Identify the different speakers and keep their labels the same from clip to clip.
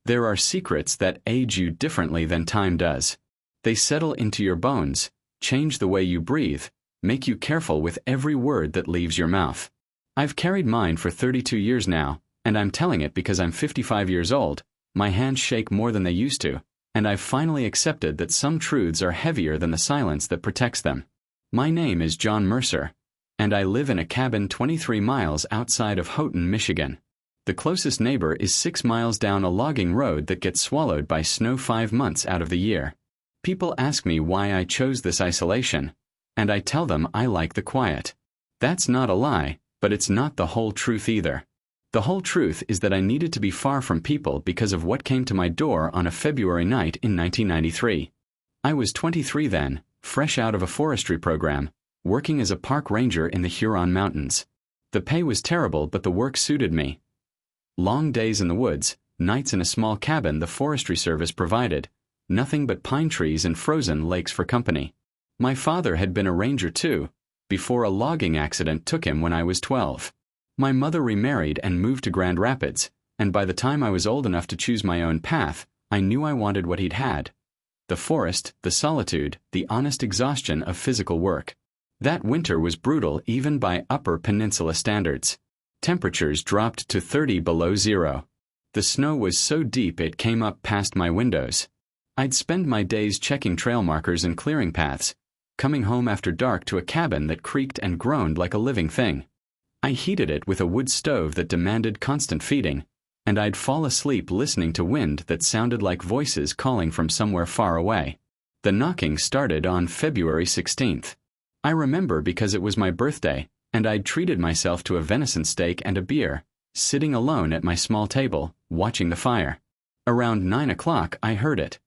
Speaker 1: There are secrets that age you differently than time does. They settle into your bones, change the way you breathe, make you careful with every word that leaves your mouth. I've carried mine for 32 years now, and I'm telling it because I'm 55 years old. My hands shake more than they used to, and I've finally accepted that some truths are heavier than the silence that protects them. My name is John Mercer, and I live in a cabin 23 miles outside of Houghton, Michigan. The closest neighbor is 6 miles down a logging road that gets swallowed by snow 5 months out of the year. People ask me why I chose this isolation, and I tell them I like the quiet. That's not a lie, but it's not the whole truth either. The whole truth is that I needed to be far from people because of what came to my door on a February night in 1993. I was 23 then, fresh out of a forestry program, working as a park ranger in the Huron Mountains. The pay was terrible, but the work suited me. Long days in the woods, nights in a small cabin the Forestry Service provided, nothing but pine trees and frozen lakes for company. My father had been a ranger too, before a logging accident took him when I was 12. My mother remarried and moved to Grand Rapids, and by the time I was old enough to choose my own path, I knew I wanted what he'd had. The forest, the solitude, the honest exhaustion of physical work. That winter was brutal even by Upper Peninsula standards. Temperatures dropped to 30 below zero. The snow was so deep it came up past my windows. I'd spend my days checking trail markers and clearing paths, coming home after dark to a cabin that creaked and groaned like a living thing. I heated it with a wood stove that demanded constant feeding, and I'd fall asleep listening to wind that sounded like voices calling from somewhere far away. The knocking started on February 16th. I remember because it was my birthday, and I'd treated myself to a venison steak and a beer, sitting alone at my small table, watching the fire. Around 9 o'clock I heard it.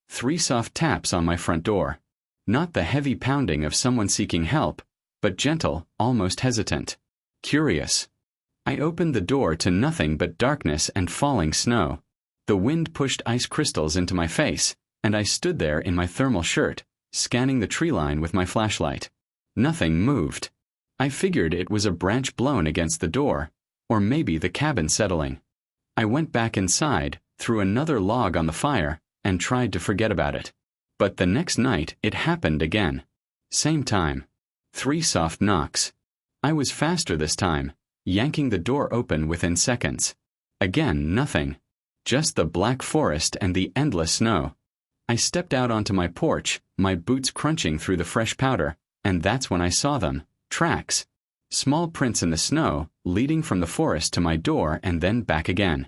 Speaker 1: 3 soft taps on my front door. Not the heavy pounding of someone seeking help, but gentle, almost hesitant. Curious. I opened the door to nothing but darkness and falling snow. The wind pushed ice crystals into my face, and I stood there in my thermal shirt, scanning the tree line with my flashlight. Nothing moved. I figured it was a branch blown against the door, or maybe the cabin settling. I went back inside, threw another log on the fire, and tried to forget about it. But the next night it happened again. Same time. 3 soft knocks. I was faster this time, yanking the door open within seconds. Again, nothing. Just the black forest and the endless snow. I stepped out onto my porch, my boots crunching through the fresh powder, and that's when I saw them. Tracks. Small prints in the snow, leading from the forest to my door and then back again.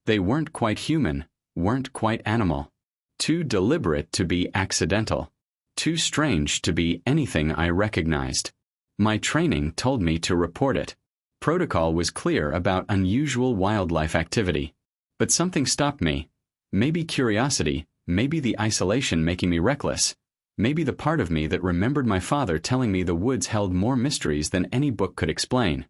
Speaker 1: They weren't quite human, weren't quite animal. Too deliberate to be accidental. Too strange to be anything I recognized. My training told me to report it. Protocol was clear about unusual wildlife activity. But something stopped me. Maybe curiosity, maybe the isolation making me reckless. Maybe the part of me that remembered my father telling me the woods held more mysteries than any book could explain.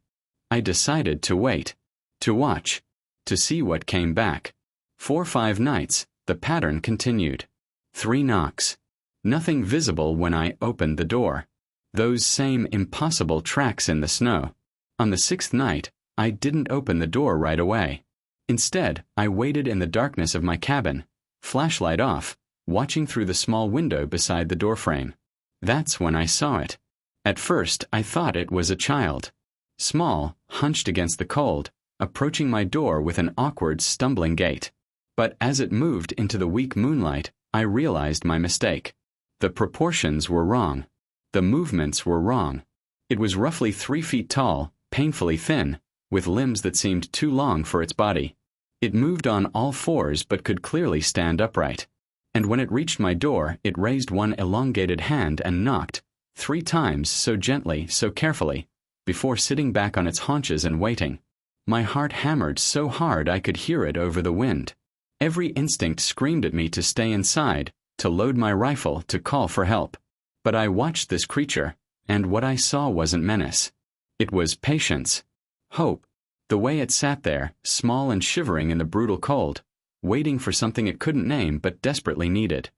Speaker 1: I decided to wait. To watch. To see what came back. 4 or 5 nights, the pattern continued. 3 knocks. Nothing visible when I opened the door. Those same impossible tracks in the snow. On the 6th night, I didn't open the door right away. Instead, I waited in the darkness of my cabin, flashlight off, watching through the small window beside the doorframe. That's when I saw it. At first, I thought it was a child. Small, hunched against the cold, approaching my door with an awkward, stumbling gait. But as it moved into the weak moonlight, I realized my mistake. The proportions were wrong. The movements were wrong. It was roughly 3 feet tall, painfully thin, with limbs that seemed too long for its body. It moved on all 4s but could clearly stand upright. And when it reached my door, it raised one elongated hand and knocked, 3 times so gently, so carefully, before sitting back on its haunches and waiting. My heart hammered so hard I could hear it over the wind. Every instinct screamed at me to stay inside, to load my rifle, to call for help. But I watched this creature, and what I saw wasn't menace. It was patience. Hope. The way it sat there, small and shivering in the brutal cold, waiting for something it couldn't name but desperately needed.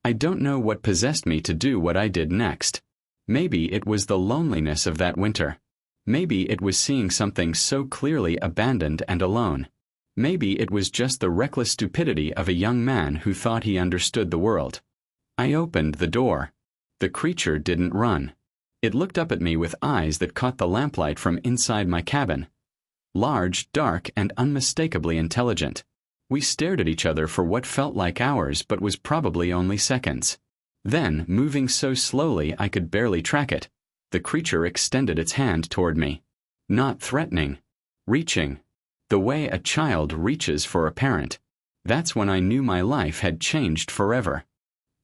Speaker 1: I don't know what possessed me to do what I did next. Maybe it was the loneliness of that winter. Maybe it was seeing something so clearly abandoned and alone. Maybe it was just the reckless stupidity of a young man who thought he understood the world. I opened the door. The creature didn't run. It looked up at me with eyes that caught the lamplight from inside my cabin. Large, dark, and unmistakably intelligent. We stared at each other for what felt like hours but was probably only seconds. Then, moving so slowly I could barely track it, the creature extended its hand toward me. Not threatening. Reaching. The way a child reaches for a parent. That's when I knew my life had changed forever.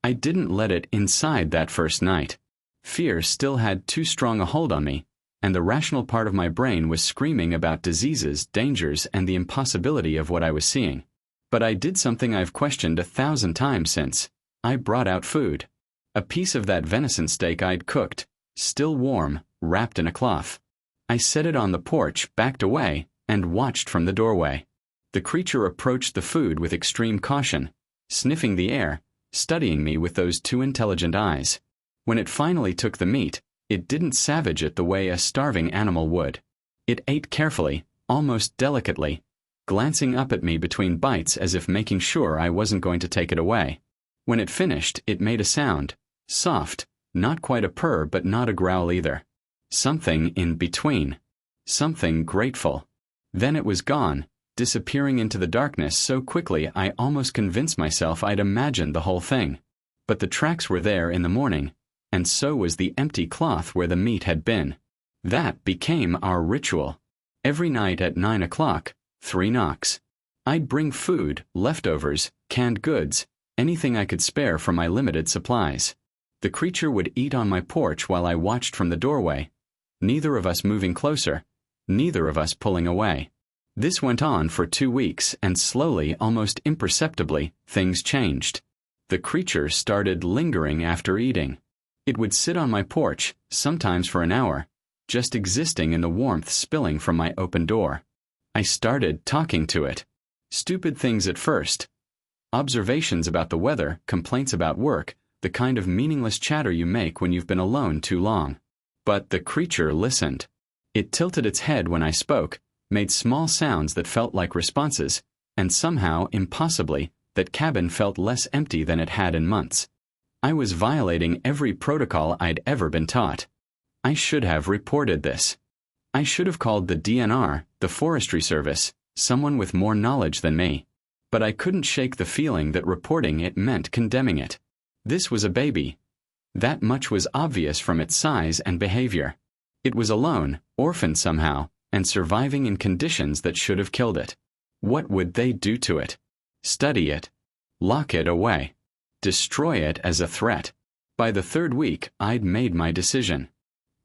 Speaker 1: I didn't let it inside that first night. Fear still had too strong a hold on me, and the rational part of my brain was screaming about diseases, dangers, and the impossibility of what I was seeing. But I did something I've questioned 1,000 times since. I brought out food. A piece of that venison steak I'd cooked, still warm, wrapped in a cloth. I set it on the porch, backed away, and watched from the doorway. The creature approached the food with extreme caution, sniffing the air, studying me with those two intelligent eyes. When it finally took the meat, it didn't savage it the way a starving animal would. It ate carefully, almost delicately, glancing up at me between bites as if making sure I wasn't going to take it away. When it finished, it made a sound, soft, not quite a purr but not a growl either. Something in between. Something grateful. Then it was gone, disappearing into the darkness so quickly I almost convinced myself I'd imagined the whole thing. But the tracks were there in the morning, and so was the empty cloth where the meat had been. That became our ritual. Every night at 9 o'clock, 3 knocks. I'd bring food, leftovers, canned goods, anything I could spare from my limited supplies. The creature would eat on my porch while I watched from the doorway, neither of us moving closer, neither of us pulling away. This went on for 2 weeks, and slowly, almost imperceptibly, things changed. The creature started lingering after eating. It would sit on my porch, sometimes for an hour, just existing in the warmth spilling from my open door. I started talking to it. Stupid things at first. Observations about the weather, complaints about work, the kind of meaningless chatter you make when you've been alone too long. But the creature listened. It tilted its head when I spoke, made small sounds that felt like responses, and somehow, impossibly, that cabin felt less empty than it had in months. I was violating every protocol I'd ever been taught. I should have reported this. I should have called the DNR, the Forestry Service, someone with more knowledge than me. But I couldn't shake the feeling that reporting it meant condemning it. This was a baby. That much was obvious from its size and behavior. It was alone, orphaned somehow, and surviving in conditions that should have killed it. What would they do to it? Study it. Lock it away. Destroy it as a threat. By the 3rd week, I'd made my decision.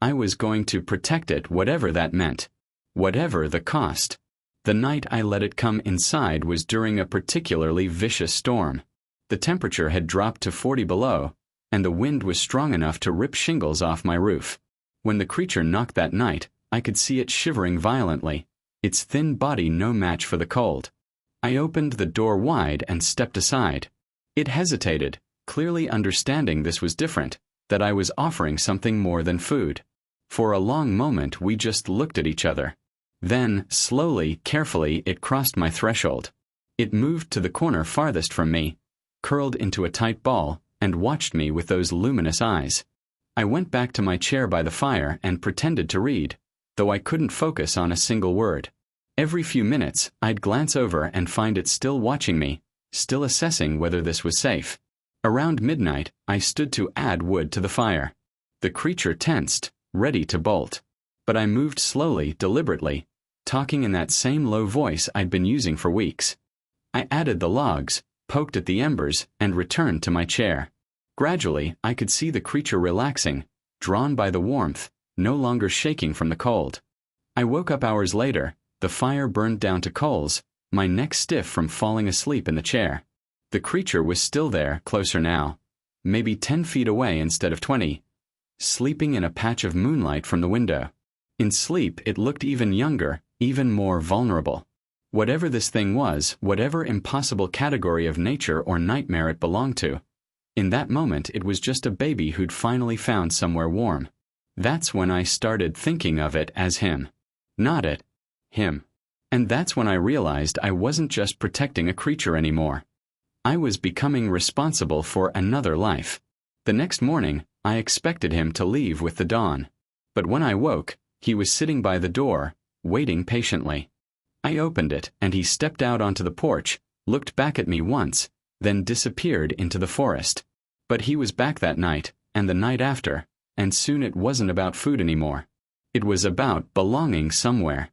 Speaker 1: I was going to protect it whatever that meant. Whatever the cost. The night I let it come inside was during a particularly vicious storm. The temperature had dropped to 40 below, and the wind was strong enough to rip shingles off my roof. When the creature knocked that night, I could see it shivering violently, its thin body no match for the cold. I opened the door wide and stepped aside. It hesitated, clearly understanding this was different, that I was offering something more than food. For a long moment we just looked at each other. Then, slowly, carefully, it crossed my threshold. It moved to the corner farthest from me, curled into a tight ball, and watched me with those luminous eyes. I went back to my chair by the fire and pretended to read, though I couldn't focus on a single word. Every few minutes, I'd glance over and find it still watching me, still assessing whether this was safe. Around midnight, I stood to add wood to the fire. The creature tensed, ready to bolt. But I moved slowly, deliberately, talking in that same low voice I'd been using for weeks. I added the logs, poked at the embers, and returned to my chair. Gradually, I could see the creature relaxing, drawn by the warmth, no longer shaking from the cold. I woke up hours later, the fire burned down to coals, my neck stiff from falling asleep in the chair. The creature was still there, closer now, maybe 10 feet away instead of 20, sleeping in a patch of moonlight from the window. In sleep, it looked even younger, even more vulnerable. Whatever this thing was, whatever impossible category of nature or nightmare it belonged to, in that moment it was just a baby who'd finally found somewhere warm. That's when I started thinking of it as him. Not it. Him. And that's when I realized I wasn't just protecting a creature anymore. I was becoming responsible for another life. The next morning, I expected him to leave with the dawn. But when I woke, he was sitting by the door, waiting patiently. I opened it, and he stepped out onto the porch, looked back at me once, then disappeared into the forest. But he was back that night, and the night after, and soon it wasn't about food anymore. It was about belonging somewhere.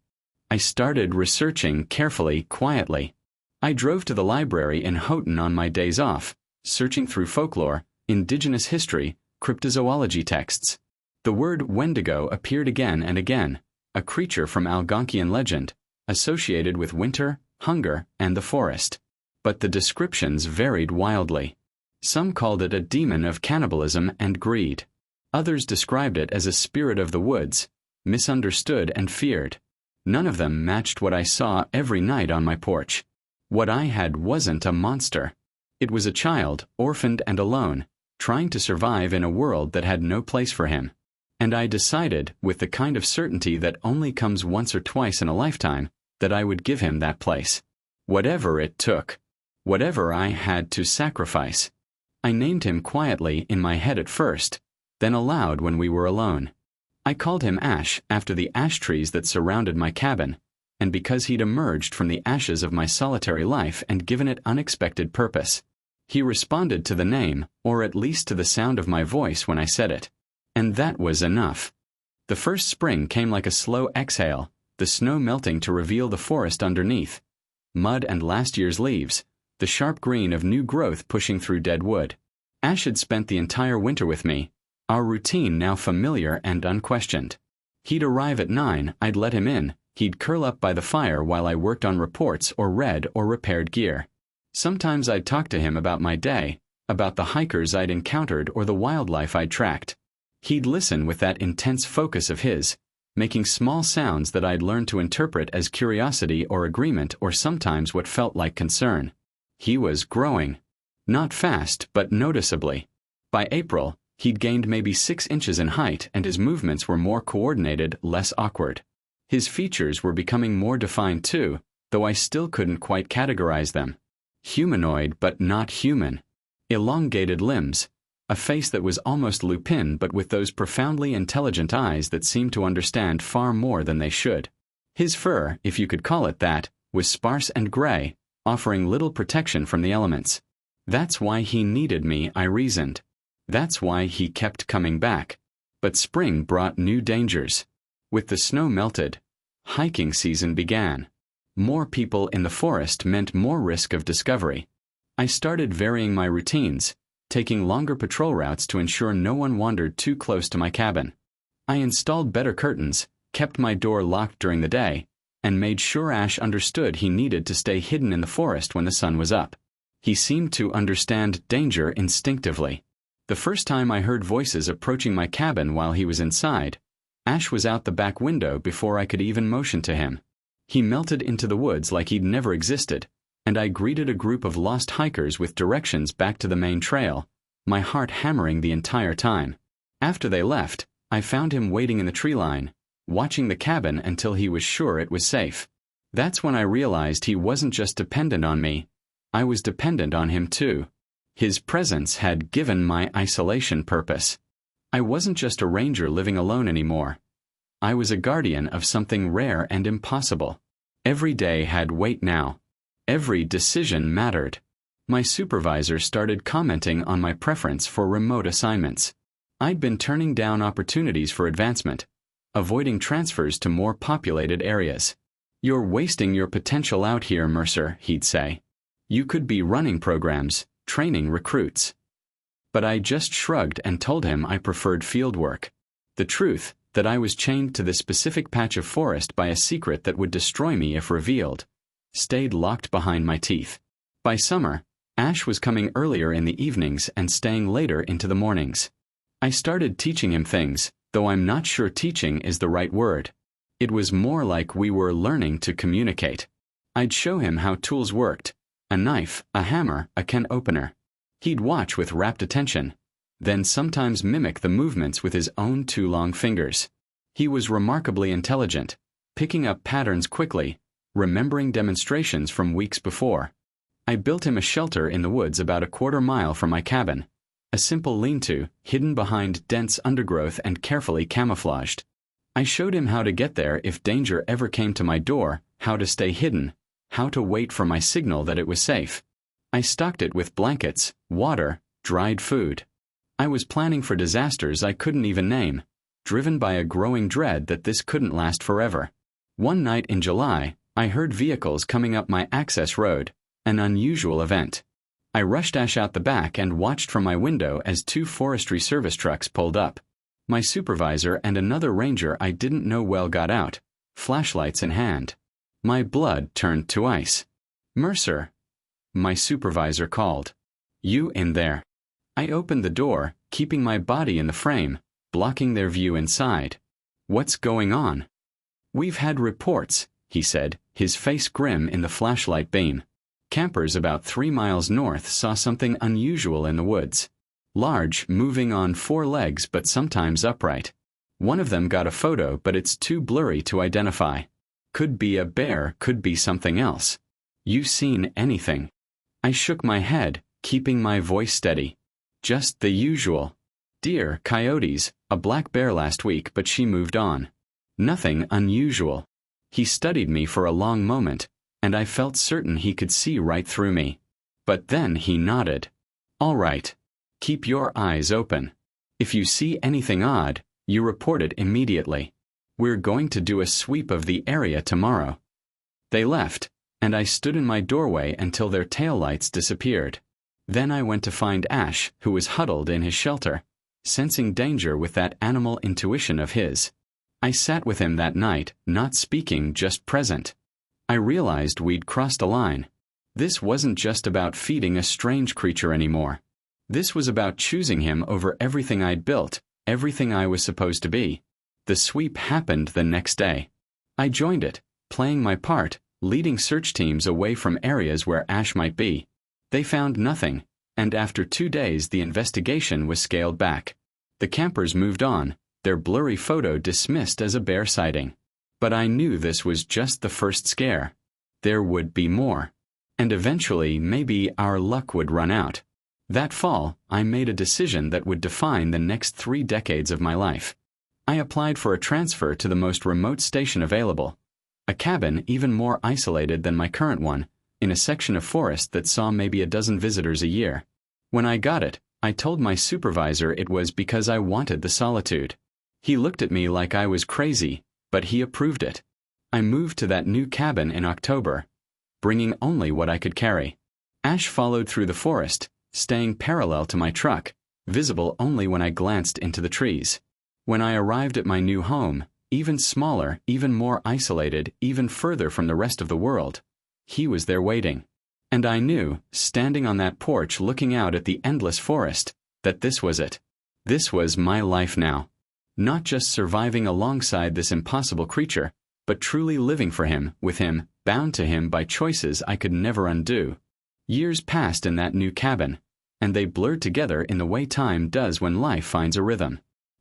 Speaker 1: I started researching carefully, quietly. I drove to the library in Houghton on my days off, searching through folklore, indigenous history, cryptozoology texts. The word Wendigo appeared again and again, a creature from Algonquian legend, associated with winter, hunger, and the forest. But the descriptions varied wildly. Some called it a demon of cannibalism and greed. Others described it as a spirit of the woods, misunderstood and feared. None of them matched what I saw every night on my porch. What I had wasn't a monster. It was a child, orphaned and alone, trying to survive in a world that had no place for him. And I decided, with the kind of certainty that only comes once or twice in a lifetime, that I would give him that place. Whatever it took. Whatever I had to sacrifice. I named him quietly in my head at first, then aloud when we were alone. I called him Ash after the ash trees that surrounded my cabin, and because he'd emerged from the ashes of my solitary life and given it unexpected purpose. He responded to the name, or at least to the sound of my voice when I said it. And that was enough. The first spring came like a slow exhale, the snow melting to reveal the forest underneath. Mud and last year's leaves, the sharp green of new growth pushing through dead wood. Ash had spent the entire winter with me, our routine now familiar and unquestioned. He'd arrive at 9, I'd let him in, he'd curl up by the fire while I worked on reports or read or repaired gear. Sometimes I'd talk to him about my day, about the hikers I'd encountered or the wildlife I'd tracked. He'd listen with that intense focus of his, making small sounds that I'd learned to interpret as curiosity or agreement or sometimes what felt like concern. He was growing. Not fast, but noticeably. By April, he'd gained maybe 6 inches in height and his movements were more coordinated, less awkward. His features were becoming more defined too, though I still couldn't quite categorize them. Humanoid but not human. Elongated limbs. A face that was almost lupine but with those profoundly intelligent eyes that seemed to understand far more than they should. His fur, if you could call it that, was sparse and gray, offering little protection from the elements. That's why he needed me, I reasoned. That's why he kept coming back. But spring brought new dangers. With the snow melted, hiking season began. More people in the forest meant more risk of discovery. I started varying my routines, taking longer patrol routes to ensure no one wandered too close to my cabin. I installed better curtains, kept my door locked during the day, and made sure Ash understood he needed to stay hidden in the forest when the sun was up. He seemed to understand danger instinctively. The first time I heard voices approaching my cabin while he was inside, Ash was out the back window before I could even motion to him. He melted into the woods like he'd never existed, and I greeted a group of lost hikers with directions back to the main trail, my heart hammering the entire time. After they left, I found him waiting in the tree line, watching the cabin until he was sure it was safe. That's when I realized he wasn't just dependent on me, I was dependent on him too. His presence had given my isolation purpose. I wasn't just a ranger living alone anymore. I was a guardian of something rare and impossible. Every day had weight now. Every decision mattered. My supervisor started commenting on my preference for remote assignments. I'd been turning down opportunities for advancement, avoiding transfers to more populated areas. "You're wasting your potential out here, Mercer," he'd say. "You could be running programs, training recruits." But I just shrugged and told him I preferred field work. The truth, that I was chained to this specific patch of forest by a secret that would destroy me if revealed, stayed locked behind my teeth. By summer, Ash was coming earlier in the evenings and staying later into the mornings. I started teaching him things, though I'm not sure teaching is the right word. It was more like we were learning to communicate. I'd show him how tools worked, a knife, a hammer, a can opener. He'd watch with rapt attention, then sometimes mimic the movements with his own 2 long fingers. He was remarkably intelligent, picking up patterns quickly, remembering demonstrations from weeks before. I built him a shelter in the woods about a quarter-mile from my cabin, a simple lean-to, hidden behind dense undergrowth and carefully camouflaged. I showed him how to get there if danger ever came to my door, how to stay hidden, how to wait for my signal that it was safe. I stocked it with blankets, water, dried food. I was planning for disasters I couldn't even name, driven by a growing dread that this couldn't last forever. One night in July, I heard vehicles coming up my access road, an unusual event. I rushed Ash out the back and watched from my window as 2 Forestry Service trucks pulled up. My supervisor and another ranger I didn't know well got out, flashlights in hand. My blood turned to ice. "Mercer," my supervisor called. "You in there?" I opened the door, keeping my body in the frame, blocking their view inside. "What's going on?" "We've had reports," he said, his face grim in the flashlight beam. Campers about 3 miles north saw something unusual in the woods. Large, moving on 4 legs but sometimes upright. One of them got a photo, but it's too blurry to identify. Could be a bear, could be something else. "You seen anything?" I shook my head, keeping my voice steady. "Just the usual. Deer, coyotes, a black bear last week, but she moved on. Nothing unusual." He studied me for a long moment, and I felt certain he could see right through me. But then he nodded. "All right. Keep your eyes open. If you see anything odd, you report it immediately. We're going to do a sweep of the area tomorrow." They left, and I stood in my doorway until their taillights disappeared. Then I went to find Ash, who was huddled in his shelter, sensing danger with that animal intuition of his. I sat with him that night, not speaking, just present. I realized we'd crossed a line. This wasn't just about feeding a strange creature anymore. This was about choosing him over everything I'd built, everything I was supposed to be. The sweep happened the next day. I joined it, playing my part, leading search teams away from areas where Ash might be. They found nothing, and after 2 days the investigation was scaled back. The campers moved on, their blurry photo dismissed as a bear sighting. But I knew this was just the first scare. There would be more. And eventually, maybe our luck would run out. That fall, I made a decision that would define the next 3 decades of my life. I applied for a transfer to the most remote station available, a cabin even more isolated than my current one, in a section of forest that saw maybe a dozen visitors a year. When I got it, I told my supervisor it was because I wanted the solitude. He looked at me like I was crazy, but he approved it. I moved to that new cabin in October, bringing only what I could carry. Ash followed through the forest, staying parallel to my truck, visible only when I glanced into the trees. When I arrived at my new home, even smaller, even more isolated, even further from the rest of the world, he was there waiting. And I knew, standing on that porch looking out at the endless forest, that this was it. This was my life now. Not just surviving alongside this impossible creature, but truly living for him, with him, bound to him by choices I could never undo. Years passed in that new cabin, and they blurred together in the way time does when life finds a rhythm.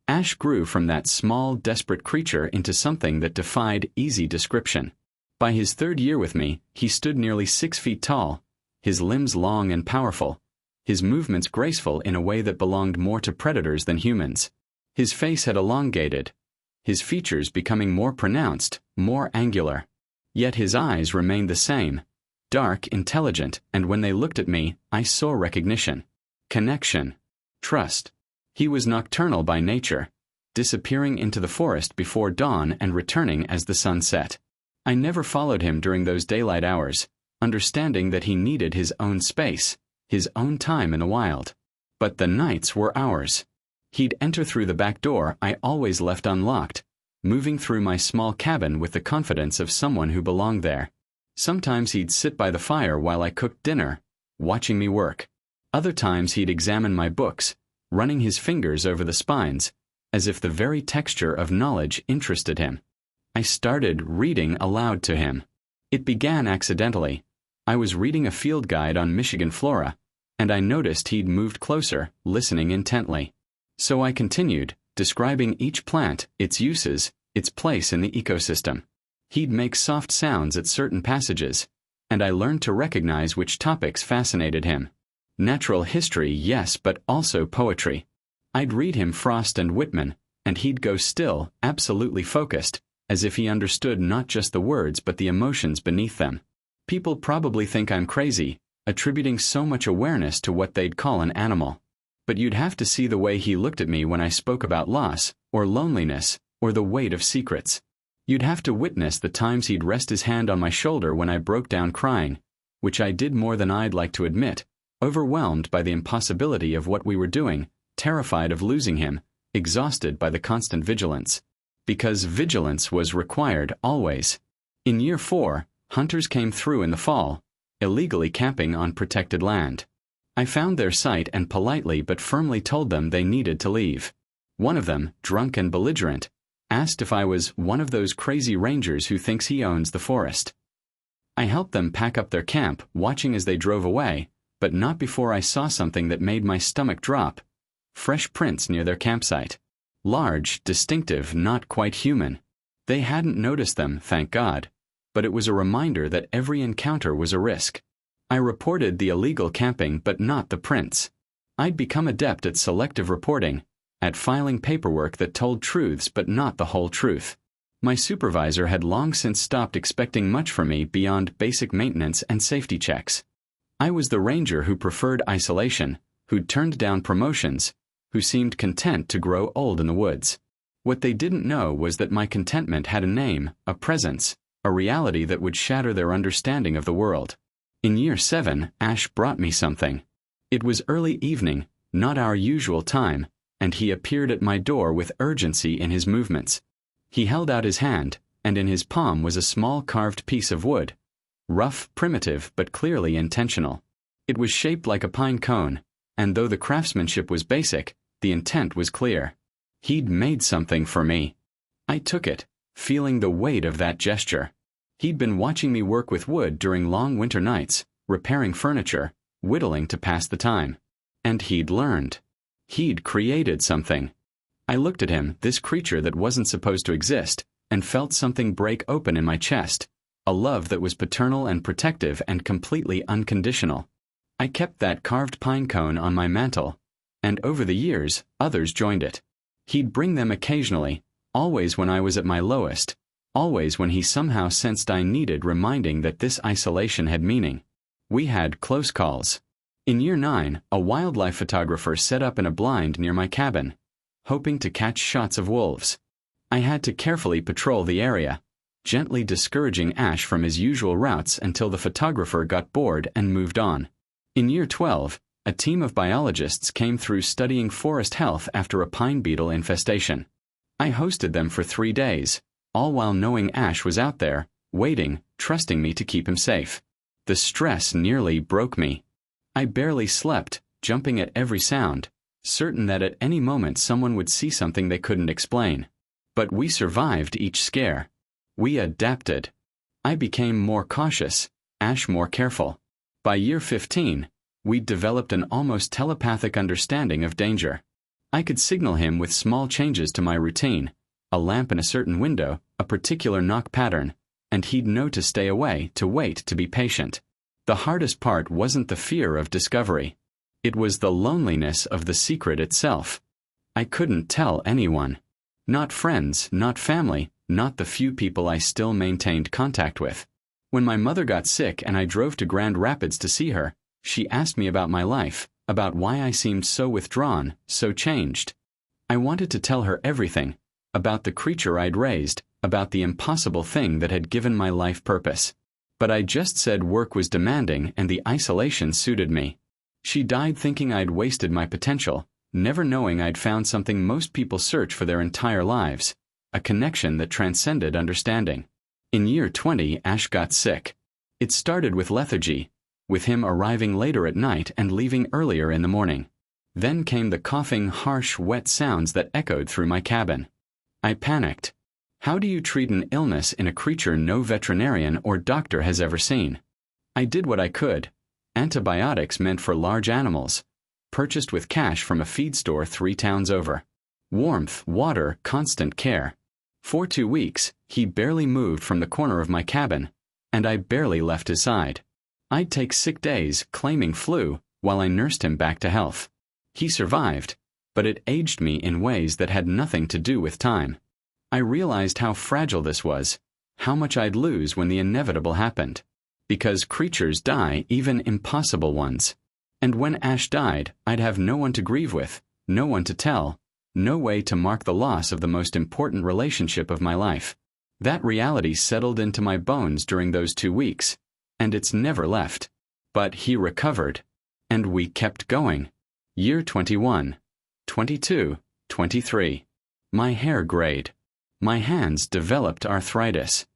Speaker 1: Ash grew from that small, desperate creature into something that defied easy description. By his 3rd year with me, he stood nearly 6 feet tall, his limbs long and powerful, his movements graceful in a way that belonged more to predators than humans. His face had elongated, his features becoming more pronounced, more angular. Yet his eyes remained the same, dark, intelligent, and when they looked at me, I saw recognition, connection, trust. He was nocturnal by nature, disappearing into the forest before dawn and returning as the sun set. I never followed him during those daylight hours, understanding that he needed his own space, his own time in the wild. But the nights were ours. He'd enter through the back door I always left unlocked, moving through my small cabin with the confidence of someone who belonged there. Sometimes he'd sit by the fire while I cooked dinner, watching me work. Other times he'd examine my books, running his fingers over the spines, as if the very texture of knowledge interested him. I started reading aloud to him. It began accidentally. I was reading a field guide on Michigan flora, and I noticed he'd moved closer, listening intently. So I continued, describing each plant, its uses, its place in the ecosystem. He'd make soft sounds at certain passages, and I learned to recognize which topics fascinated him. Natural history, yes, but also poetry. I'd read him Frost and Whitman, and he'd go still, absolutely focused, as if he understood not just the words but the emotions beneath them. People probably think I'm crazy, attributing so much awareness to what they'd call an animal. But you'd have to see the way he looked at me when I spoke about loss, or loneliness, or the weight of secrets. You'd have to witness the times he'd rest his hand on my shoulder when I broke down crying, which I did more than I'd like to admit, overwhelmed by the impossibility of what we were doing, terrified of losing him, exhausted by the constant vigilance. Because vigilance was required always. In year 4, hunters came through in the fall, illegally camping on protected land. I found their site and politely but firmly told them they needed to leave. One of them, drunk and belligerent, asked if I was one of those crazy rangers who thinks he owns the forest. I helped them pack up their camp, watching as they drove away, but not before I saw something that made my stomach drop. Fresh prints near their campsite. Large, distinctive, not quite human. They hadn't noticed them, thank God, but it was a reminder that every encounter was a risk. I reported the illegal camping but not the prints. I'd become adept at selective reporting, at filing paperwork that told truths but not the whole truth. My supervisor had long since stopped expecting much from me beyond basic maintenance and safety checks. I was the ranger who preferred isolation, who'd turned down promotions, who seemed content to grow old in the woods. What they didn't know was that my contentment had a name, a presence, a reality that would shatter their understanding of the world. In year 7, Ash brought me something. It was early evening, not our usual time, and he appeared at my door with urgency in his movements. He held out his hand, and in his palm was a small carved piece of wood. Rough, primitive, but clearly intentional. It was shaped like a pine cone, and though the craftsmanship was basic, the intent was clear. He'd made something for me. I took it, feeling the weight of that gesture. He'd been watching me work with wood during long winter nights, repairing furniture, whittling to pass the time. And he'd learned. He'd created something. I looked at him, this creature that wasn't supposed to exist, and felt something break open in my chest, a love that was paternal and protective and completely unconditional. I kept that carved pine cone on my mantel, and over the years, others joined it. He'd bring them occasionally, always when I was at my lowest, always when he somehow sensed I needed reminding that this isolation had meaning. We had close calls. In year 9, a wildlife photographer set up in a blind near my cabin, hoping to catch shots of wolves. I had to carefully patrol the area, gently discouraging Ash from his usual routes until the photographer got bored and moved on. In year 12, a team of biologists came through studying forest health after a pine beetle infestation. I hosted them for 3 days, all while knowing Ash was out there, waiting, trusting me to keep him safe. The stress nearly broke me. I barely slept, jumping at every sound, certain that at any moment someone would see something they couldn't explain. But we survived each scare. We adapted. I became more cautious, Ash more careful. By year 15, we'd developed an almost telepathic understanding of danger. I could signal him with small changes to my routine, a lamp in a certain window, a particular knock pattern, and he'd know to stay away, to wait, to be patient. The hardest part wasn't the fear of discovery. It was the loneliness of the secret itself. I couldn't tell anyone. Not friends, not family, not the few people I still maintained contact with. When my mother got sick and I drove to Grand Rapids to see her, she asked me about my life, about why I seemed so withdrawn, so changed. I wanted to tell her everything, about the creature I'd raised, about the impossible thing that had given my life purpose. But I just said work was demanding and the isolation suited me. She died thinking I'd wasted my potential, never knowing I'd found something most people search for their entire lives, a connection that transcended understanding. In year 20, Ash got sick. It started with lethargy, with him arriving later at night and leaving earlier in the morning. Then came the coughing, harsh, wet sounds that echoed through my cabin. I panicked. How do you treat an illness in a creature no veterinarian or doctor has ever seen? I did what I could. Antibiotics meant for large animals, purchased with cash from a feed store 3 towns over. Warmth, water, constant care. For 2 weeks, he barely moved from the corner of my cabin, and I barely left his side. I'd take sick days, claiming flu, while I nursed him back to health. He survived, but it aged me in ways that had nothing to do with time. I realized how fragile this was, how much I'd lose when the inevitable happened. Because creatures die, even impossible ones. And when Ash died, I'd have no one to grieve with, no one to tell, no way to mark the loss of the most important relationship of my life. That reality settled into my bones during those 2 weeks, and it's never left. But he recovered, and we kept going. Year 21, 22, 23. My hair grayed. My hands developed arthritis.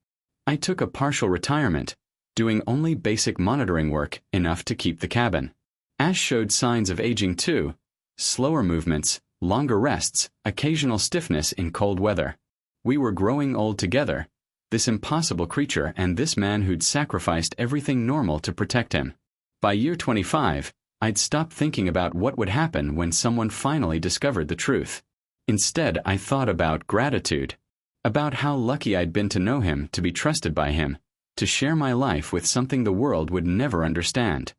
Speaker 1: I took a partial retirement, doing only basic monitoring work, enough to keep the cabin. Ash showed signs of aging too, slower movements, longer rests, occasional stiffness in cold weather. We were growing old together, this impossible creature and this man who'd sacrificed everything normal to protect him. By year 25, I'd stopped thinking about what would happen when someone finally discovered the truth. Instead, I thought about gratitude, about how lucky I'd been to know him, to be trusted by him, to share my life with something the world would never understand.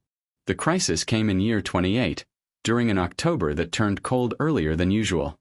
Speaker 1: The crisis came in year 28, during an October that turned cold earlier than usual.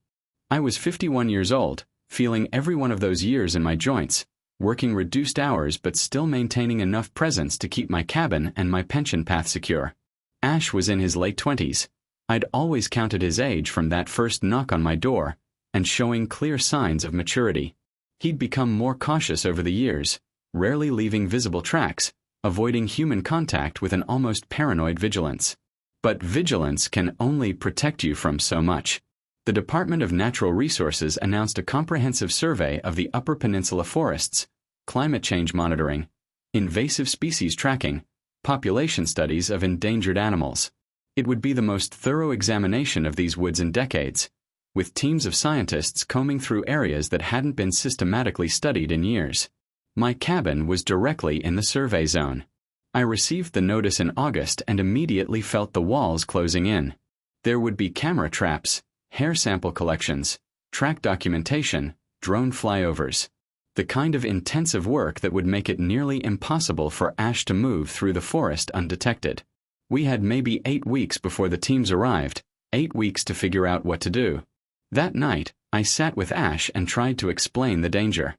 Speaker 1: I was 51 years old, feeling every one of those years in my joints, working reduced hours but still maintaining enough presence to keep my cabin and my pension path secure. Ash was in his late 20s. I'd always counted his age from that first knock on my door, and showing clear signs of maturity. He'd become more cautious over the years, rarely leaving visible tracks, avoiding human contact with an almost paranoid vigilance. But vigilance can only protect you from so much. The Department of Natural Resources announced a comprehensive survey of the Upper Peninsula forests, climate change monitoring, invasive species tracking, population studies of endangered animals. It would be the most thorough examination of these woods in decades, with teams of scientists combing through areas that hadn't been systematically studied in years. My cabin was directly in the survey zone. I received the notice in August and immediately felt the walls closing in. There would be camera traps, hair sample collections, track documentation, drone flyovers. The kind of intensive work that would make it nearly impossible for Ash to move through the forest undetected. We had maybe 8 weeks before the teams arrived, 8 weeks to figure out what to do. That night, I sat with Ash and tried to explain the danger.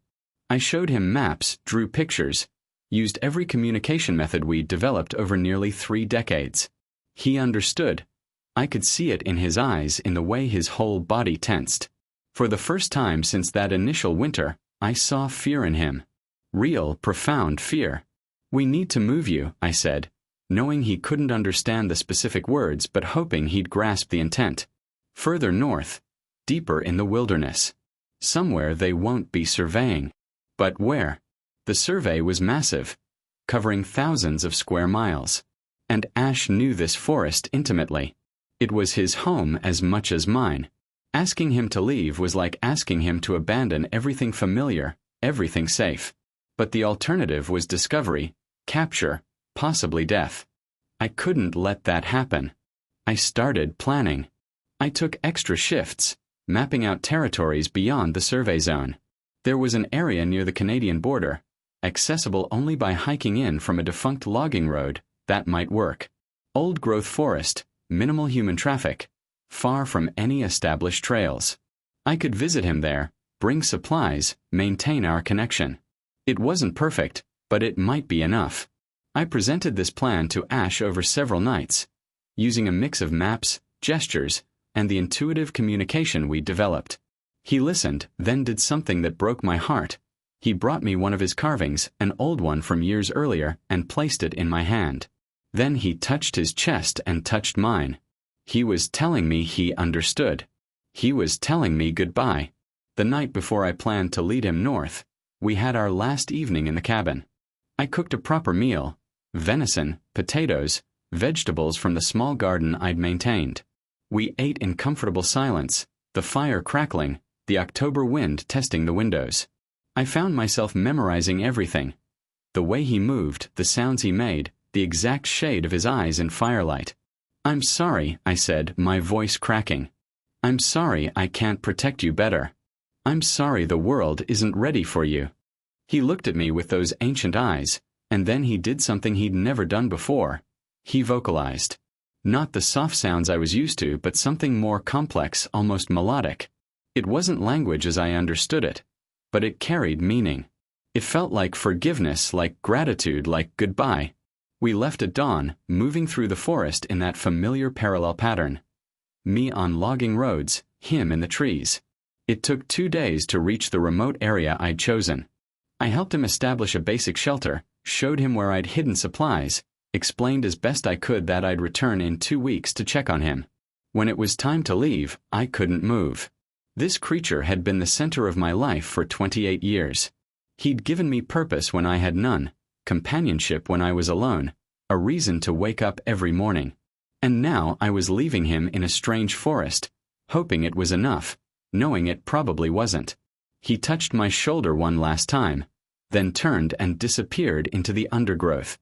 Speaker 1: I showed him maps, drew pictures, used every communication method we'd developed over nearly 3 decades. He understood. I could see it in his eyes, in the way his whole body tensed. For the first time since that initial winter, I saw fear in him. Real, profound fear. "We need to move you," I said, knowing he couldn't understand the specific words but hoping he'd grasp the intent. "Further north, deeper in the wilderness. Somewhere they won't be surveying." But where? The survey was massive, covering thousands of square miles. And Ash knew this forest intimately. It was his home as much as mine. Asking him to leave was like asking him to abandon everything familiar, everything safe. But the alternative was discovery, capture, possibly death. I couldn't let that happen. I started planning. I took extra shifts, mapping out territories beyond the survey zone. There was an area near the Canadian border, accessible only by hiking in from a defunct logging road, that might work. Old-growth forest, minimal human traffic, far from any established trails. I could visit him there, bring supplies, maintain our connection. It wasn't perfect, but it might be enough. I presented this plan to Ash over several nights, using a mix of maps, gestures, and the intuitive communication we developed. He listened, then did something that broke my heart. He brought me one of his carvings, an old one from years earlier, and placed it in my hand. Then he touched his chest and touched mine. He was telling me he understood. He was telling me goodbye. The night before I planned to lead him north, we had our last evening in the cabin. I cooked a proper meal: venison, potatoes, vegetables from the small garden I'd maintained. We ate in comfortable silence, the fire crackling, the October wind testing the windows. I found myself memorizing everything. The way he moved, the sounds he made, the exact shade of his eyes in firelight. "I'm sorry," I said, my voice cracking. "I'm sorry I can't protect you better. I'm sorry the world isn't ready for you." He looked at me with those ancient eyes, and then he did something he'd never done before. He vocalized. Not the soft sounds I was used to, but something more complex, almost melodic. It wasn't language as I understood it, but it carried meaning. It felt like forgiveness, like gratitude, like goodbye. We left at dawn, moving through the forest in that familiar parallel pattern. Me on logging roads, him in the trees. It took 2 days to reach the remote area I'd chosen. I helped him establish a basic shelter, showed him where I'd hidden supplies, explained as best I could that I'd return in 2 weeks to check on him. When it was time to leave, I couldn't move. This creature had been the center of my life for 28 years. He'd given me purpose when I had none, companionship when I was alone, a reason to wake up every morning. And now I was leaving him in a strange forest, hoping it was enough, knowing it probably wasn't. He touched my shoulder one last time, then turned and disappeared into the undergrowth.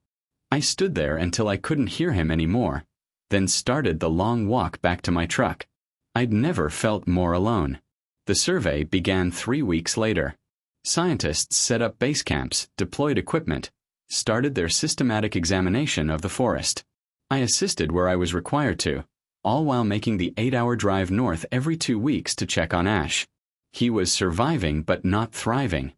Speaker 1: I stood there until I couldn't hear him anymore, then started the long walk back to my truck. I'd never felt more alone. The survey began 3 weeks later. Scientists set up base camps, deployed equipment, started their systematic examination of the forest. I assisted where I was required to, all while making the 8-hour drive north every 2 weeks to check on Ash. He was surviving but not thriving.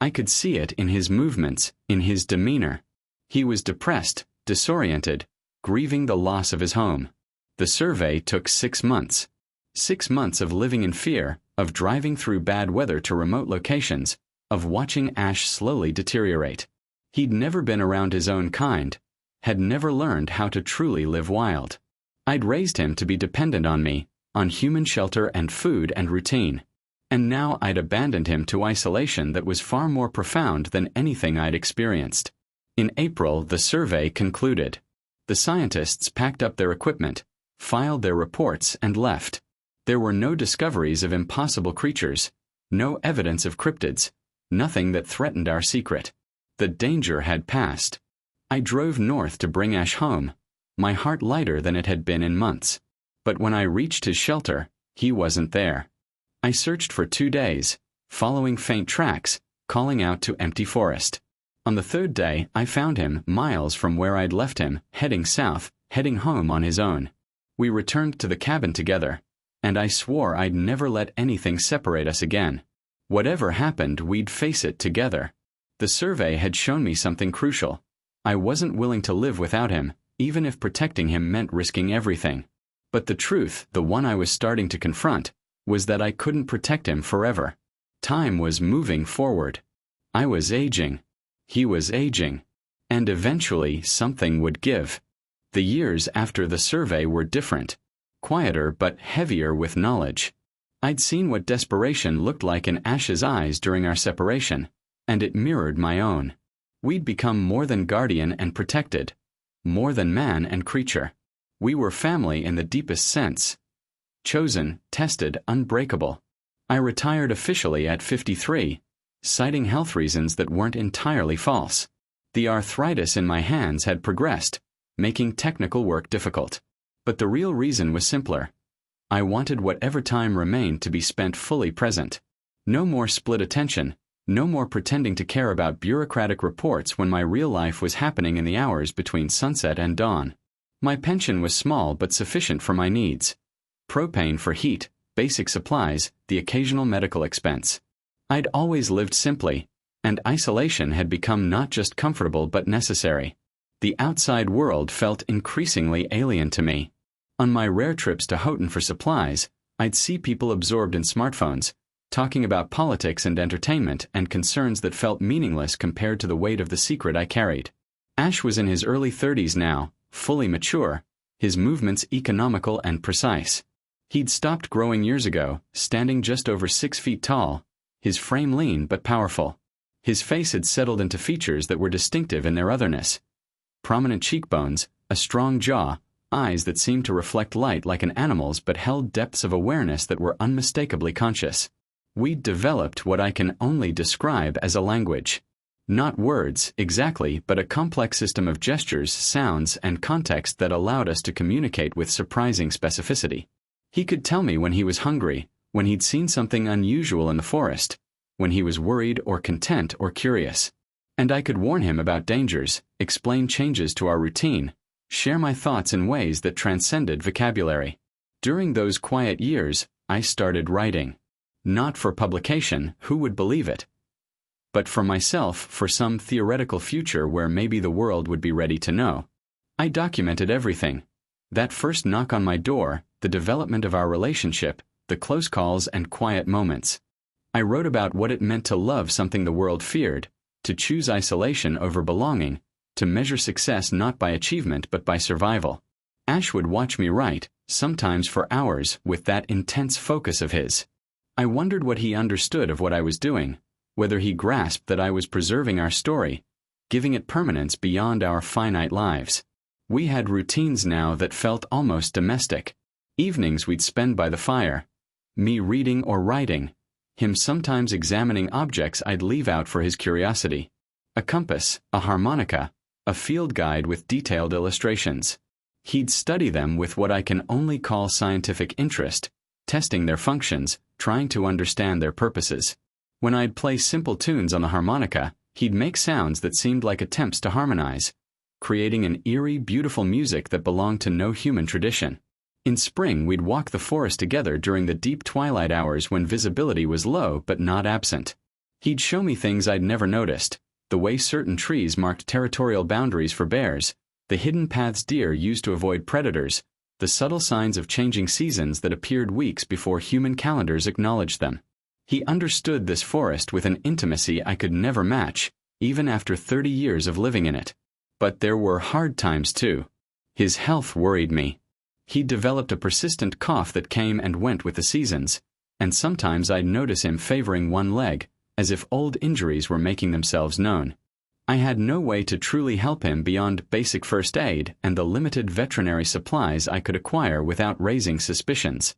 Speaker 1: I could see it in his movements, in his demeanor. He was depressed, disoriented, grieving the loss of his home. The survey took 6 months. 6 months of living in fear, of driving through bad weather to remote locations, of watching Ash slowly deteriorate. He'd never been around his own kind, had never learned how to truly live wild. I'd raised him to be dependent on me, on human shelter and food and routine. And now I'd abandoned him to isolation that was far more profound than anything I'd experienced. In April, the survey concluded. The scientists packed up their equipment, filed their reports, and left. There were no discoveries of impossible creatures, no evidence of cryptids, nothing that threatened our secret. The danger had passed. I drove north to bring Ash home, my heart lighter than it had been in months. But when I reached his shelter, he wasn't there. I searched for 2 days, following faint tracks, calling out to empty forest. On the 3rd day, I found him miles from where I'd left him, heading south, heading home on his own. We returned to the cabin together, and I swore I'd never let anything separate us again. Whatever happened, we'd face it together. The survey had shown me something crucial. I wasn't willing to live without him, even if protecting him meant risking everything. But the truth, the one I was starting to confront, was that I couldn't protect him forever. Time was moving forward. I was aging. He was aging. And eventually something would give. The years after the survey were different. Quieter but heavier with knowledge. I'd seen what desperation looked like in Ash's eyes during our separation, and it mirrored my own. We'd become more than guardian and protected, more than man and creature. We were family in the deepest sense. Chosen, tested, unbreakable. I retired officially at 53, citing health reasons that weren't entirely false. The arthritis in my hands had progressed, making technical work difficult. But the real reason was simpler. I wanted whatever time remained to be spent fully present. No more split attention, no more pretending to care about bureaucratic reports when my real life was happening in the hours between sunset and dawn. My pension was small but sufficient for my needs. Propane for heat, basic supplies, the occasional medical expense. I'd always lived simply, and isolation had become not just comfortable but necessary. The outside world felt increasingly alien to me. On my rare trips to Houghton for supplies, I'd see people absorbed in smartphones, talking about politics and entertainment and concerns that felt meaningless compared to the weight of the secret I carried. Ash was in his early 30s now, fully mature, his movements economical and precise. He'd stopped growing years ago, standing just over 6 feet tall, his frame lean but powerful. His face had settled into features that were distinctive in their otherness. Prominent cheekbones, a strong jaw, eyes that seemed to reflect light like an animal's but held depths of awareness that were unmistakably conscious. We'd developed what I can only describe as a language. Not words, exactly, but a complex system of gestures, sounds, and context that allowed us to communicate with surprising specificity. He could tell me when he was hungry, when he'd seen something unusual in the forest, when he was worried or content or curious. And I could warn him about dangers, explain changes to our routine, share my thoughts in ways that transcended vocabulary. During those quiet years, I started writing. Not for publication, who would believe it? But for myself, for some theoretical future where maybe the world would be ready to know. I documented everything. That first knock on my door, the development of our relationship, the close calls and quiet moments. I wrote about what it meant to love something the world feared, to choose isolation over belonging, to measure success not by achievement but by survival. Ash would watch me write, sometimes for hours, with that intense focus of his. I wondered what he understood of what I was doing, whether he grasped that I was preserving our story, giving it permanence beyond our finite lives. We had routines now that felt almost domestic. Evenings we'd spend by the fire, me reading or writing, him sometimes examining objects I'd leave out for his curiosity. A compass, a harmonica, a field guide with detailed illustrations. He'd study them with what I can only call scientific interest, testing their functions, trying to understand their purposes. When I'd play simple tunes on the harmonica, he'd make sounds that seemed like attempts to harmonize, creating an eerie, beautiful music that belonged to no human tradition. In spring, we'd walk the forest together during the deep twilight hours when visibility was low but not absent. He'd show me things I'd never noticed, the way certain trees marked territorial boundaries for bears, the hidden paths deer used to avoid predators, the subtle signs of changing seasons that appeared weeks before human calendars acknowledged them. He understood this forest with an intimacy I could never match, even after 30 years of living in it. But there were hard times too. His health worried me. He'd developed a persistent cough that came and went with the seasons, and sometimes I'd notice him favoring one leg, as if old injuries were making themselves known. I had no way to truly help him beyond basic first aid and the limited veterinary supplies I could acquire without raising suspicions.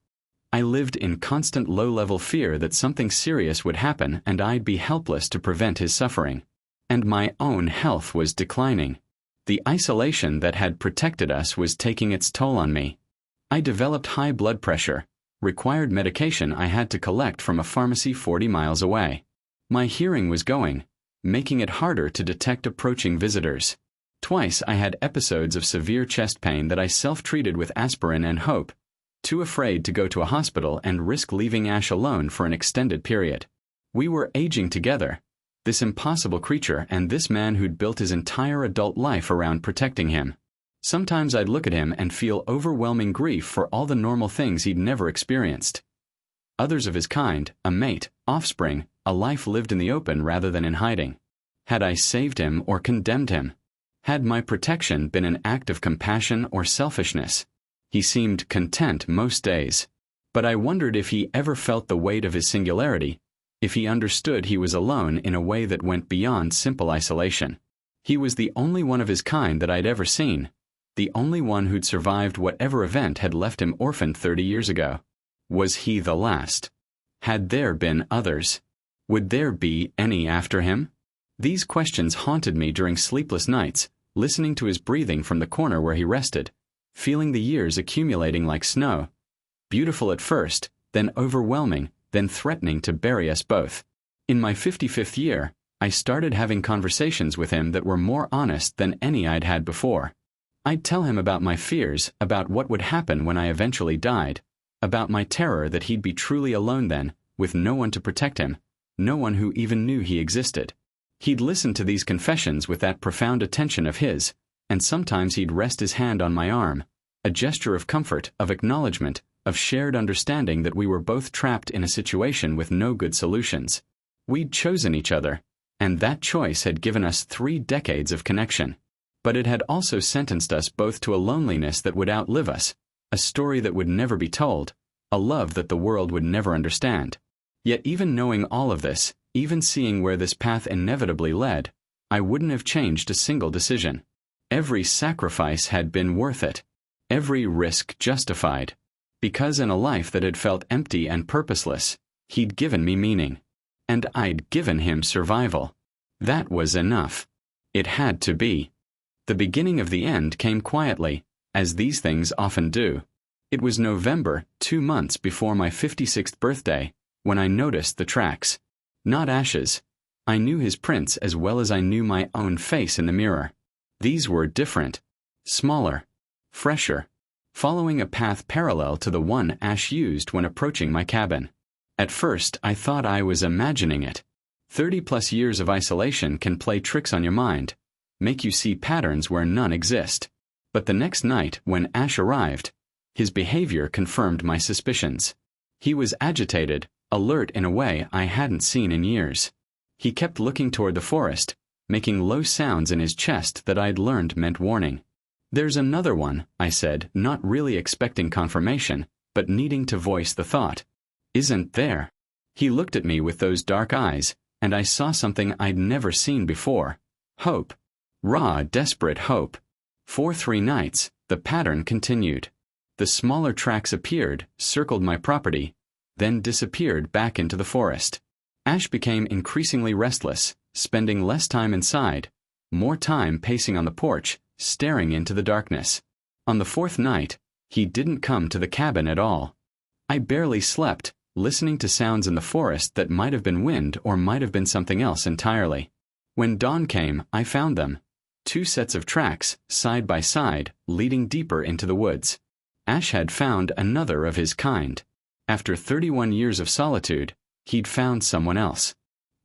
Speaker 1: I lived in constant low-level fear that something serious would happen and I'd be helpless to prevent his suffering. And my own health was declining. The isolation that had protected us was taking its toll on me. I developed high blood pressure, required medication I had to collect from a pharmacy 40 miles away. My hearing was going, making it harder to detect approaching visitors. Twice I had episodes of severe chest pain that I self-treated with aspirin and hope, too afraid to go to a hospital and risk leaving Ash alone for an extended period. We were aging together, this impossible creature and this man who'd built his entire adult life around protecting him. Sometimes I'd look at him and feel overwhelming grief for all the normal things he'd never experienced. Others of his kind, a mate, offspring, a life lived in the open rather than in hiding. Had I saved him or condemned him? Had my protection been an act of compassion or selfishness? He seemed content most days. But I wondered if he ever felt the weight of his singularity, if he understood he was alone in a way that went beyond simple isolation. He was the only one of his kind that I'd ever seen, the only one who'd survived whatever event had left him orphaned 30 years ago. Was he the last? Had there been others? Would there be any after him? These questions haunted me during sleepless nights, listening to his breathing from the corner where he rested, feeling the years accumulating like snow, beautiful at first, then overwhelming, then threatening to bury us both. In my 55th year, I started having conversations with him that were more honest than any I'd had before. I'd tell him about my fears, about what would happen when I eventually died, about my terror that he'd be truly alone then, with no one to protect him, no one who even knew he existed. He'd listen to these confessions with that profound attention of his, and sometimes he'd rest his hand on my arm, a gesture of comfort, of acknowledgement, of shared understanding that we were both trapped in a situation with no good solutions. We'd chosen each other, and that choice had given us 3 decades of connection. But it had also sentenced us both to a loneliness that would outlive us, a story that would never be told, a love that the world would never understand. Yet even knowing all of this, even seeing where this path inevitably led, I wouldn't have changed a single decision. Every sacrifice had been worth it. Every risk justified. Because in a life that had felt empty and purposeless, he'd given me meaning. And I'd given him survival. That was enough. It had to be. The beginning of the end came quietly, as these things often do. It was November, 2 months before my 56th birthday, when I noticed the tracks. Not Ash's. I knew his prints as well as I knew my own face in the mirror. These were different. Smaller. Fresher. Following a path parallel to the one Ash used when approaching my cabin. At first, I thought I was imagining it. 30+ years of isolation can play tricks on your mind, make you see patterns where none exist. But the next night, when Ash arrived, his behavior confirmed my suspicions. He was agitated, alert in a way I hadn't seen in years. He kept looking toward the forest, making low sounds in his chest that I'd learned meant warning. "There's another one," I said, not really expecting confirmation, but needing to voice the thought. "Isn't there?" He looked at me with those dark eyes, and I saw something I'd never seen before. Hope. Raw, desperate hope. For 3 nights, the pattern continued. The smaller tracks appeared, circled my property, then disappeared back into the forest. Ash became increasingly restless, spending less time inside, more time pacing on the porch, staring into the darkness. On the 4th night, he didn't come to the cabin at all. I barely slept, listening to sounds in the forest that might have been wind or might have been something else entirely. When dawn came, I found them. 2 sets of tracks, side by side, leading deeper into the woods. Ash had found another of his kind. After 31 years of solitude, he'd found someone else.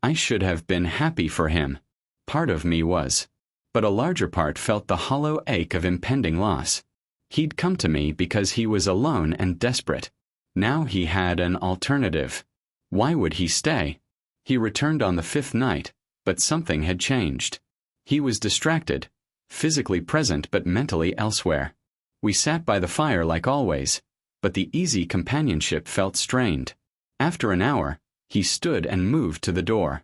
Speaker 1: I should have been happy for him. Part of me was. But a larger part felt the hollow ache of impending loss. He'd come to me because he was alone and desperate. Now he had an alternative. Why would he stay? He returned on the 5th night, but something had changed. He was distracted, physically present but mentally elsewhere. We sat by the fire like always, but the easy companionship felt strained. After an hour, he stood and moved to the door.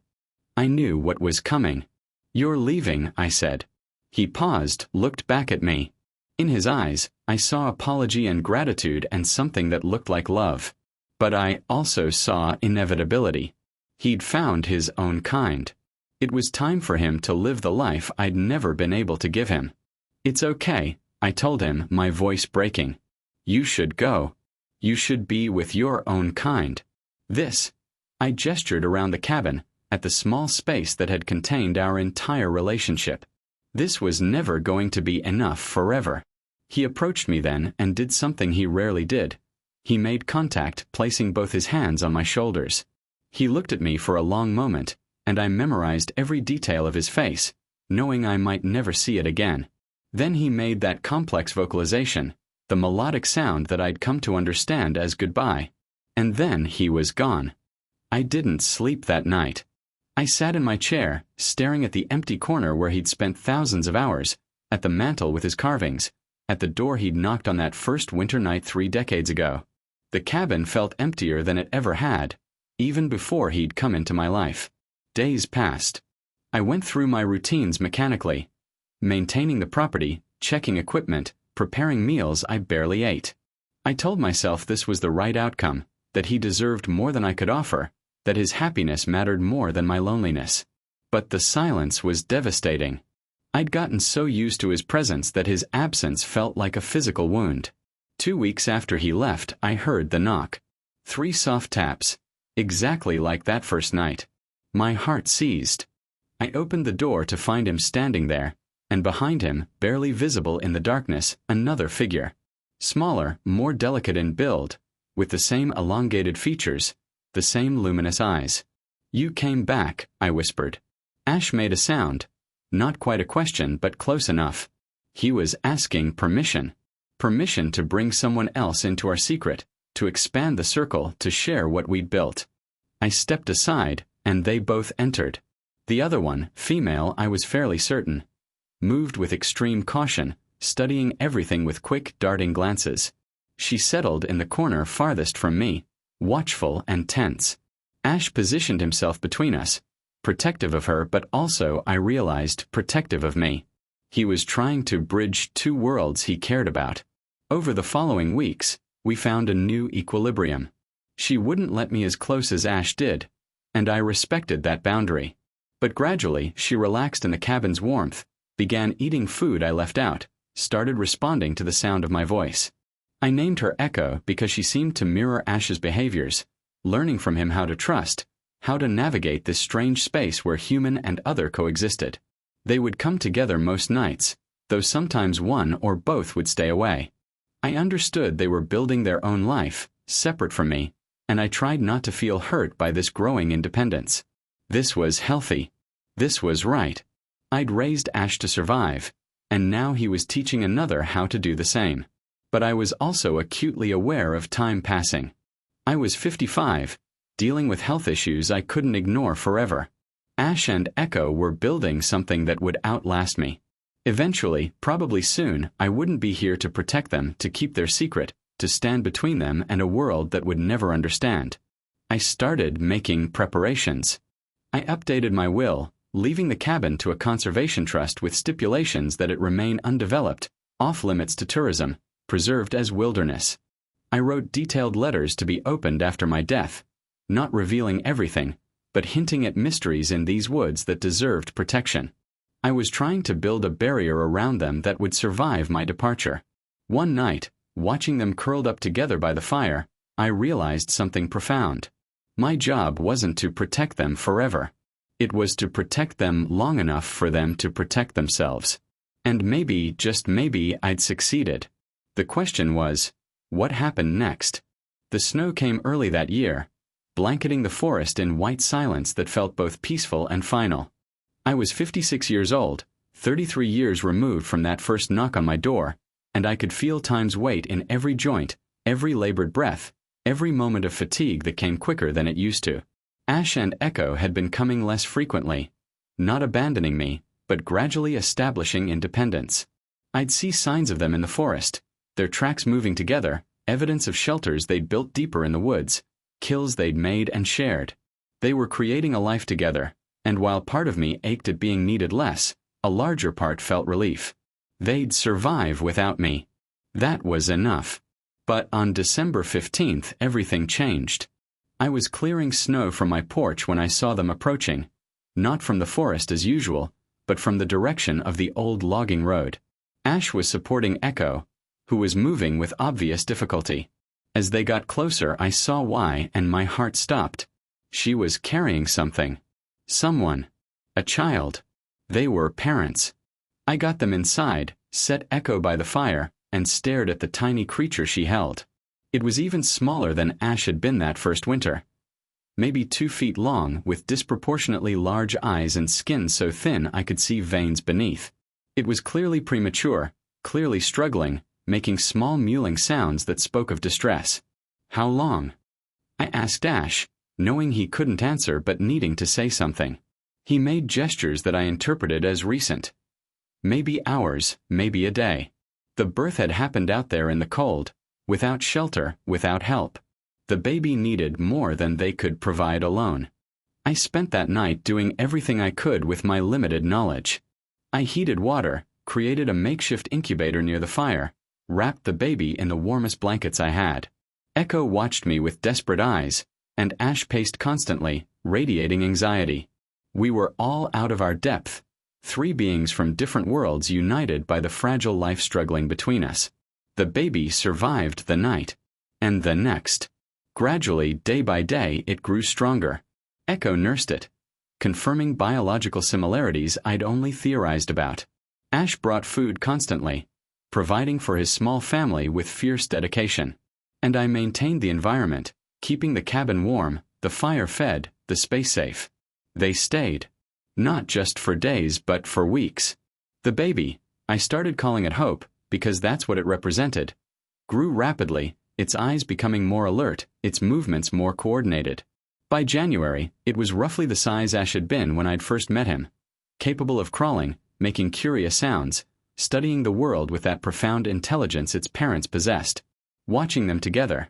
Speaker 1: I knew what was coming. "You're leaving," I said. He paused, looked back at me. In his eyes, I saw apology and gratitude and something that looked like love. But I also saw inevitability. He'd found his own kind. It was time for him to live the life I'd never been able to give him. "It's okay," I told him, my voice breaking. "You should go. You should be with your own kind. This." I gestured around the cabin, at the small space that had contained our entire relationship. This was never going to be enough forever. He approached me then and did something he rarely did. He made contact, placing both his hands on my shoulders. He looked at me for a long moment, and I memorized every detail of his face, knowing I might never see it again. Then he made that complex vocalization, the melodic sound that I'd come to understand as goodbye. And then he was gone. I didn't sleep that night. I sat in my chair, staring at the empty corner where he'd spent thousands of hours, at the mantel with his carvings, at the door he'd knocked on that first winter night 3 decades ago. The cabin felt emptier than it ever had, even before he'd come into my life. Days passed. I went through my routines mechanically, maintaining the property, checking equipment, preparing meals I barely ate. I told myself this was the right outcome, that he deserved more than I could offer, that his happiness mattered more than my loneliness. But the silence was devastating. I'd gotten so used to his presence that his absence felt like a physical wound. 2 weeks after he left, I heard the knock. 3 soft taps, exactly like that first night. My heart seized. I opened the door to find him standing there, and behind him, barely visible in the darkness, another figure. Smaller, more delicate in build, with the same elongated features, the same luminous eyes. "You came back," I whispered. Ash made a sound, not quite a question but close enough. He was asking permission. Permission to bring someone else into our secret, to expand the circle, to share what we'd built. I stepped aside, and they both entered. The other one, female, I was fairly certain, moved with extreme caution, studying everything with quick, darting glances. She settled in the corner farthest from me, watchful and tense. Ash positioned himself between us, protective of her but also, I realized, protective of me. He was trying to bridge 2 worlds he cared about. Over the following weeks, we found a new equilibrium. She wouldn't let me as close as Ash did, and I respected that boundary. But gradually, she relaxed in the cabin's warmth, began eating food I left out, started responding to the sound of my voice. I named her Echo because she seemed to mirror Ash's behaviors, learning from him how to trust, how to navigate this strange space where human and other coexisted. They would come together most nights, though sometimes one or both would stay away. I understood they were building their own life, separate from me, and I tried not to feel hurt by this growing independence. This was healthy. This was right. I'd raised Ash to survive, and now he was teaching another how to do the same. But I was also acutely aware of time passing. I was 55, dealing with health issues I couldn't ignore forever. Ash and Echo were building something that would outlast me. Eventually, probably soon, I wouldn't be here to protect them, to keep their secret, to stand between them and a world that would never understand. I started making preparations. I updated my will, leaving the cabin to a conservation trust with stipulations that it remain undeveloped, off-limits to tourism, preserved as wilderness. I wrote detailed letters to be opened after my death, not revealing everything, but hinting at mysteries in these woods that deserved protection. I was trying to build a barrier around them that would survive my departure. One night, watching them curled up together by the fire, I realized something profound. My job wasn't to protect them forever. It was to protect them long enough for them to protect themselves. And maybe, just maybe, I'd succeeded. The question was, what happened next? The snow came early that year, blanketing the forest in white silence that felt both peaceful and final. I was 56 years old, 33 years removed from that first knock on my door, and I could feel time's weight in every joint, every labored breath, every moment of fatigue that came quicker than it used to. Ash and Echo had been coming less frequently, not abandoning me, but gradually establishing independence. I'd see signs of them in the forest, their tracks moving together, evidence of shelters they'd built deeper in the woods, kills they'd made and shared. They were creating a life together, and while part of me ached at being needed less, a larger part felt relief. They'd survive without me. That was enough. But on December 15th, everything changed. I was clearing snow from my porch when I saw them approaching, not from the forest as usual, but from the direction of the old logging road. Ash was supporting Echo, who was moving with obvious difficulty. As they got closer, I saw why, and my heart stopped. She was carrying something. Someone. A child. They were parents. I got them inside, set Echo by the fire, and stared at the tiny creature she held. It was even smaller than Ash had been that first winter. Maybe 2 feet long, with disproportionately large eyes and skin so thin I could see veins beneath. It was clearly premature, clearly struggling, making small mewling sounds that spoke of distress. How long? I asked Ash, knowing he couldn't answer but needing to say something. He made gestures that I interpreted as recent. Maybe hours, maybe a day. The birth had happened out there in the cold, without shelter, without help. The baby needed more than they could provide alone. I spent that night doing everything I could with my limited knowledge. I heated water, created a makeshift incubator near the fire, wrapped the baby in the warmest blankets I had. Echo watched me with desperate eyes, and Ash paced constantly, radiating anxiety. We were all out of our depth, 3 beings from different worlds united by the fragile life struggling between us. The baby survived the night, and the next. Gradually, day by day, it grew stronger. Echo nursed it, confirming biological similarities I'd only theorized about. Ash brought food constantly, providing for his small family with fierce dedication. And I maintained the environment, keeping the cabin warm, the fire fed, the space safe. They stayed. Not just for days but for weeks. The baby, I started calling it Hope, because that's what it represented, grew rapidly, its eyes becoming more alert, its movements more coordinated. By January, it was roughly the size Ash had been when I'd first met him, capable of crawling, making curious sounds, studying the world with that profound intelligence its parents possessed. Watching them together,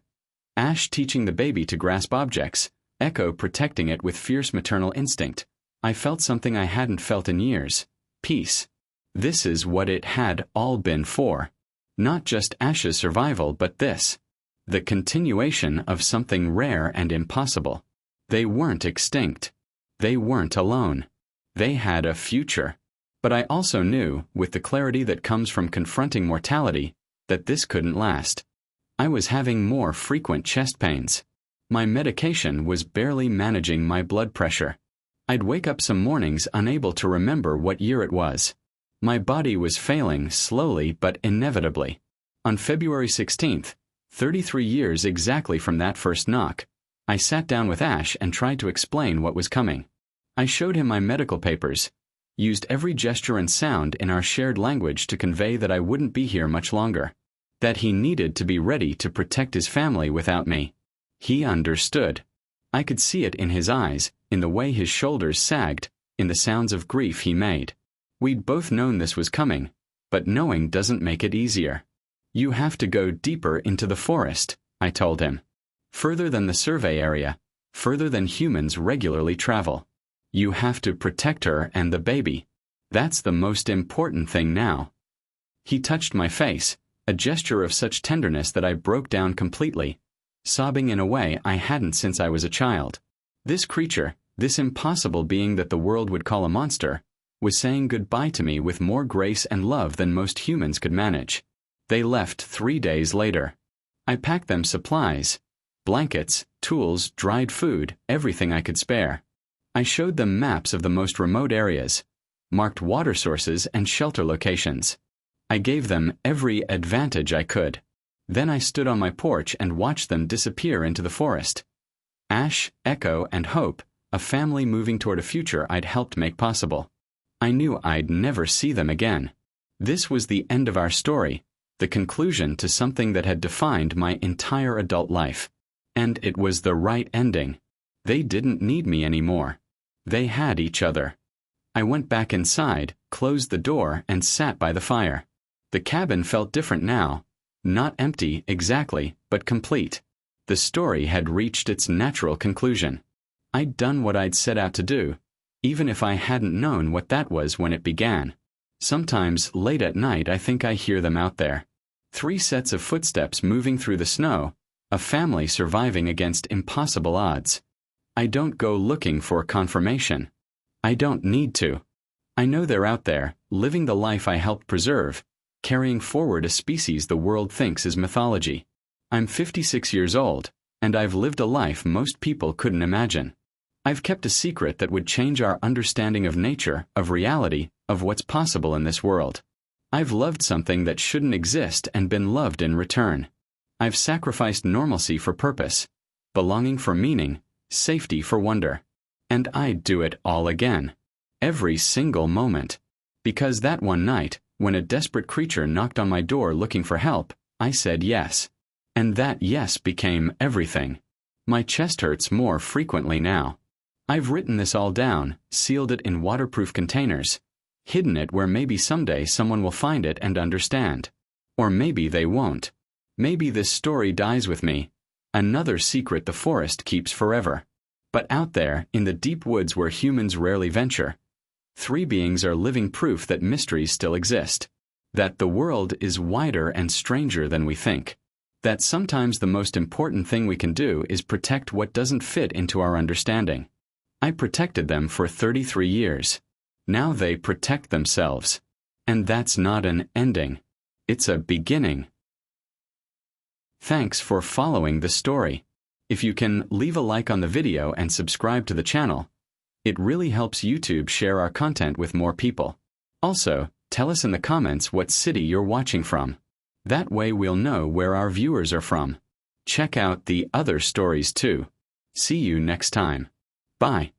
Speaker 1: Ash teaching the baby to grasp objects, Echo protecting it with fierce maternal instinct, I felt something I hadn't felt in years: peace. This is what it had all been for. Not just Ash's survival, but this. The continuation of something rare and impossible. They weren't extinct. They weren't alone. They had a future. But I also knew, with the clarity that comes from confronting mortality, that this couldn't last. I was having more frequent chest pains. My medication was barely managing my blood pressure. I'd wake up some mornings unable to remember what year it was. My body was failing slowly but inevitably. On February 16th, 33 years exactly from that first knock, I sat down with Ash and tried to explain what was coming. I showed him my medical papers, used every gesture and sound in our shared language to convey that I wouldn't be here much longer, that he needed to be ready to protect his family without me. He understood. I could see it in his eyes, in the way his shoulders sagged, in the sounds of grief he made. We'd both known this was coming, but knowing doesn't make it easier. You have to go deeper into the forest, I told him. Further than the survey area, further than humans regularly travel. You have to protect her and the baby. That's the most important thing now. He touched my face, a gesture of such tenderness that I broke down completely, sobbing in a way I hadn't since I was a child. This creature, this impossible being that the world would call a monster, was saying goodbye to me with more grace and love than most humans could manage. They left 3 days later. I packed them supplies, blankets, tools, dried food, everything I could spare. I showed them maps of the most remote areas, marked water sources and shelter locations. I gave them every advantage I could. Then I stood on my porch and watched them disappear into the forest. Ash, Echo, and Hope, a family moving toward a future I'd helped make possible. I knew I'd never see them again. This was the end of our story, the conclusion to something that had defined my entire adult life. And it was the right ending. They didn't need me anymore. They had each other. I went back inside, closed the door, and sat by the fire. The cabin felt different now. Not empty, exactly, but complete. The story had reached its natural conclusion. I'd done what I'd set out to do, even if I hadn't known what that was when it began. Sometimes, late at night, I think I hear them out there. 3 sets of footsteps moving through the snow, a family surviving against impossible odds. I don't go looking for confirmation. I don't need to. I know they're out there, living the life I helped preserve, carrying forward a species the world thinks is mythology. I'm 56 years old, and I've lived a life most people couldn't imagine. I've kept a secret that would change our understanding of nature, of reality, of what's possible in this world. I've loved something that shouldn't exist and been loved in return. I've sacrificed normalcy for purpose, belonging for meaning, safety for wonder. And I'd do it all again. Every single moment. Because that one night, when a desperate creature knocked on my door looking for help, I said yes. And that yes became everything. My chest hurts more frequently now. I've written this all down, sealed it in waterproof containers, hidden it where maybe someday someone will find it and understand. Or maybe they won't. Maybe this story dies with me, another secret the forest keeps forever. But out there, in the deep woods where humans rarely venture, 3 beings are living proof that mysteries still exist, that the world is wider and stranger than we think, that sometimes the most important thing we can do is protect what doesn't fit into our understanding. I protected them for 33 years. Now they protect themselves. And that's not an ending. It's a beginning. Thanks for following the story. If you can, leave a like on the video and subscribe to the channel. It really helps YouTube share our content with more people. Also, tell us in the comments what city you're watching from. That way we'll know where our viewers are from. Check out the other stories too. See you next time. Bye.